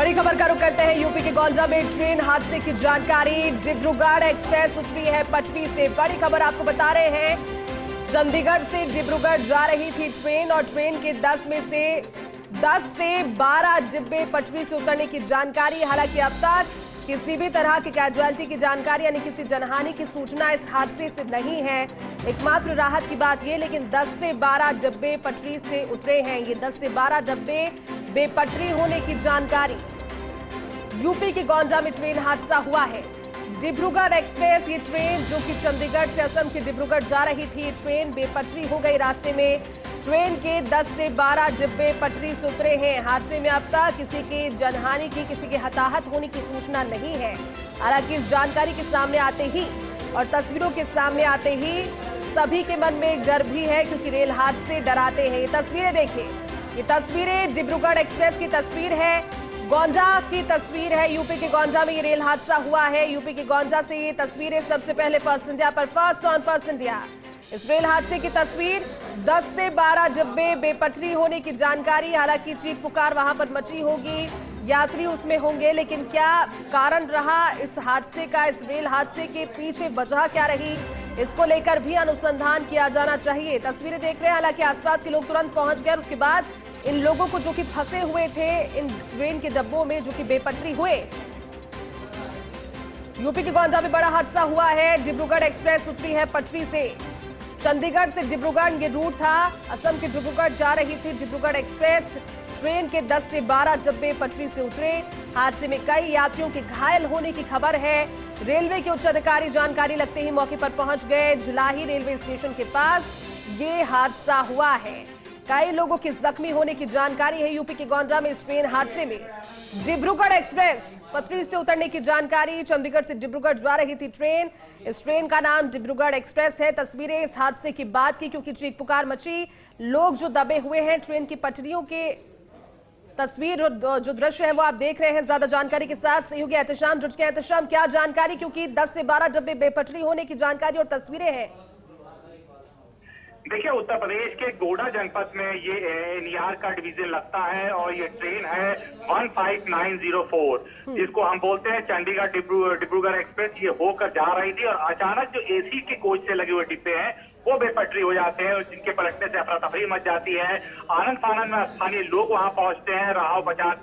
बड़ी खबर का रुख करते हैं। यूपी के गोंडा में ट्रेन हादसे की जानकारी। डिब्रूगढ़ एक्सप्रेस उतरी है पटरी से। बड़ी खबर आपको बता रहे हैं, चंडीगढ़ से डिब्रूगढ़ जा रही थी ट्रेन और ट्रेन के 10 से 12 डिब्बे पटरी से उतरने की जानकारी। हालांकि अब तक किसी भी तरह की कैजुअलिटी की जानकारी यानी किसी जनहानि की सूचना इस हादसे से नहीं है। एकमात्र राहत की बात ये, लेकिन 10 से 12 डिब्बे पटरी से उतरे हैं। ये 10 से 12 डिब्बे बेपटरी होने की जानकारी। यूपी के गोंडा में ट्रेन हादसा हुआ है। डिब्रूगढ़ एक्सप्रेस ये ट्रेन जो कि चंडीगढ़ से असम के डिब्रूगढ़ जा रही थी, ट्रेन बेपटरी हो गई रास्ते में। ट्रेन के 10 से 12 डिब्बे पटरी से उतरे हैं। हादसे में अब तक किसी की जनहानि की, किसी के हताहत होने की सूचना नहीं है। हालांकि इस जानकारी के सामने आते ही और तस्वीरों के सामने आते ही सभी के मन में डर भी है, क्योंकि रेल हादसे डराते हैं। ये तस्वीरें देखिए, ये तस्वीरें डिब्रूगढ़ एक्सप्रेस की तस्वीर है, गोंडा की तस्वीर है। यूपी के गोंडा में ये रेल हादसा हुआ है। यूपी के गोंडा से ये तस्वीरें सबसे पहले फर्स्ट इंडिया पर, फर्स्ट ऑन फर्स्ट इंडिया। इस रेल हादसे की तस्वीर, 10 से 12 डिब्बे बेपटरी होने की जानकारी। हालांकि चीख पुकार वहां पर मची होगी, यात्री उसमें होंगे, लेकिन क्या कारण रहा इस हादसे का, इस रेल हादसे के पीछे वजह क्या रही, इसको लेकर भी अनुसंधान किया जाना चाहिए। तस्वीरें देख रहे हैं, हालांकि आसपास के लोग तुरंत पहुंच गए। उसके बाद इन लोगों को जो कि फंसे हुए थे इन ट्रेन के डब्बों में जो कि बेपटरी हुए। यूपी के गोंडा में बड़ा हादसा हुआ है। डिब्रूगढ़ एक्सप्रेस उतरी है पटरी से। चंडीगढ़ से डिब्रूगढ़ ये रूट था, असम के डिब्रूगढ़ जा रही थी डिब्रूगढ़ एक्सप्रेस। ट्रेन के 10 से 12 डिब्बे पटरी से उतरे। हादसे में कई यात्रियों के घायल होने की खबर है। रेलवे के उच्च अधिकारी जानकारी लगते ही मौके पर पहुंच गए। झुलाही रेलवे स्टेशन के पास ये हादसा हुआ है। कई लोगों के जख्मी होने की जानकारी है। यूपी के गोंडा में इस ट्रेन हादसे में डिब्रूगढ़ एक्सप्रेस पटरी से उतरने की जानकारी। चंडीगढ़ से डिब्रूगढ़ जा रही थी ट्रेन। इस ट्रेन का नाम डिब्रूगढ़ एक्सप्रेस है। तस्वीरें इस हादसे की बात की, क्योंकि चीख पुकार मची, लोग जो दबे हुए हैं ट्रेन की पटरियों के। तस्वीर जो दृश्य है वो आप देख रहे हैं। ज्यादा जानकारी के साथ सहयोगी एहतशाम जुट गए। एहतशाम, क्या जानकारी, क्योंकि 10 से 12 डिब्बे बेपटरी होने की जानकारी और तस्वीरें हैं। देखिए, उत्तर प्रदेश के गोंडा जनपद में ये एनईआर का डिवीजन लगता है और ये ट्रेन है 15904, जिसको हम बोलते हैं चंडीगढ़ डिब्रूगढ़ एक्सप्रेस। ये होकर जा रही थी और अचानक जो एसी के कोच से लगे हुए डिब्बे हैं वो बेपटरी हो जाते हैं और जिनके पलटने से अफरा तफरी मच जाती है। आनंद फानंद में स्थानीय लोग वहां पहुंचते हैं, राहत बचाव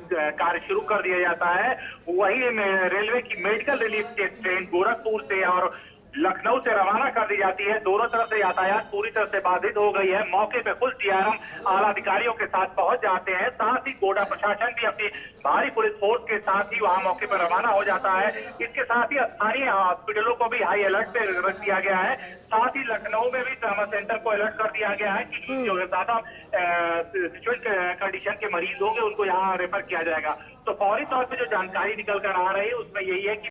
कार्य शुरू कर दिया जाता है। वहीं रेलवे की मेडिकल रिलीफ की ट्रेन गोरखपुर से और लखनऊ से रवाना कर दी जाती है। दोनों तरफ से यातायात पूरी तरह से बाधित हो गई है। मौके पे फुल डीआरएम आला अधिकारियों के साथ पहुंच जाते हैं। साथ ही गोंडा प्रशासन भी अपनी भारी पुलिस फोर्स के साथ ही वहां मौके पर रवाना हो जाता है। इसके साथ ही स्थानीय हॉस्पिटलों को भी हाई अलर्ट पे रख दिया गया है। साथ ही लखनऊ में भी ट्रॉमा सेंटर को अलर्ट कर दिया गया है कि जो ज्यादा सिचुएशन कंडीशन के मरीज होंगे उनको यहाँ रेफर किया जाएगा। तो फौरी तौर पर जो जानकारी निकल कर आ रही है उसमें यही है कि